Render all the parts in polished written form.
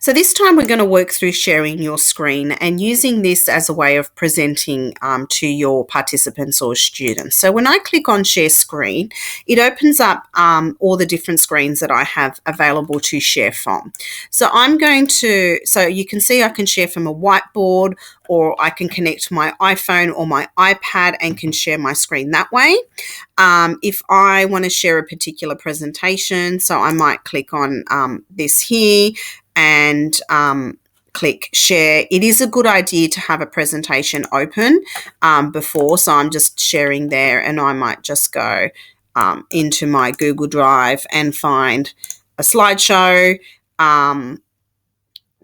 So this time we're going to work through sharing your screen and using this as a way of presenting to your participants or students. So when I click on share screen, it opens up all the different screens that I have available to share from. So so you can see I can share from a whiteboard, or I can connect my iPhone or my iPad and can share my screen that way. If I want to share a particular presentation, so I might click on this here and click share. It is a good idea to have a presentation open before, so I'm just sharing there, and I might just go into my Google Drive and find a slideshow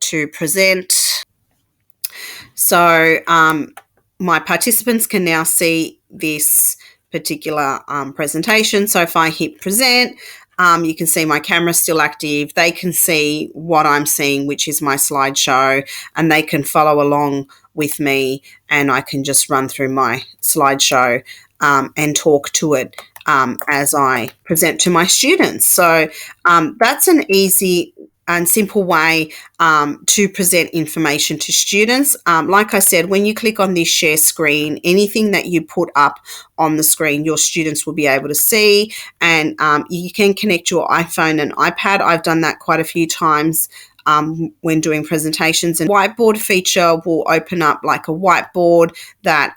to present. So my participants can now see this particular presentation. So if I hit present, you can see my camera's still active. They can see what I'm seeing, which is my slideshow, and they can follow along with me, and I can just run through my slideshow and talk to it as I present to my students. So that's an easy and simple way to present information to students. Like I said, when you click on this share screen, anything that you put up on the screen, your students will be able to see, and you can connect your iPhone and iPad. I've done that quite a few times when doing presentations. And whiteboard feature will open up like a whiteboard that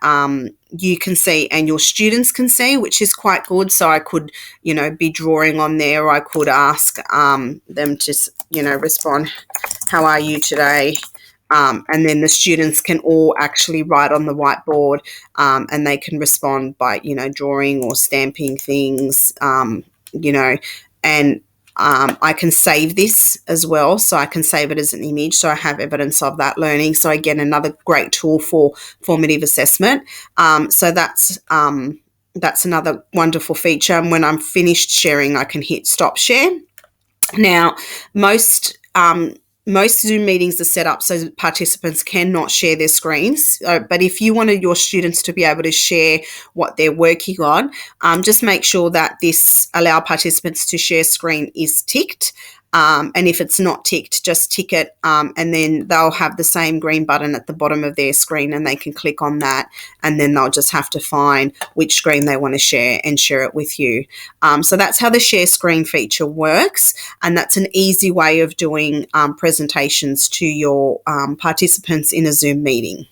you can see and your students can see, which is quite good. So I could, be drawing on there, or I could ask them to, respond, how are you today? And then the students can all actually write on the whiteboard, and they can respond by, drawing or stamping things, and I can save this as well. So I can save it as an image, so I have evidence of that learning. So again, another great tool for formative assessment. So that's another wonderful feature. And when I'm finished sharing, I can hit stop share. Now, most Zoom meetings are set up so participants cannot share their screens. But if you wanted your students to be able to share what they're working on, just make sure that this allow participants to share screen is ticked. And if it's not ticked, just tick it, and then they'll have the same green button at the bottom of their screen, and they can click on that, and then they'll just have to find which screen they want to share and share it with you. So that's how the share screen feature works, and that's an easy way of doing presentations to your participants in a Zoom meeting.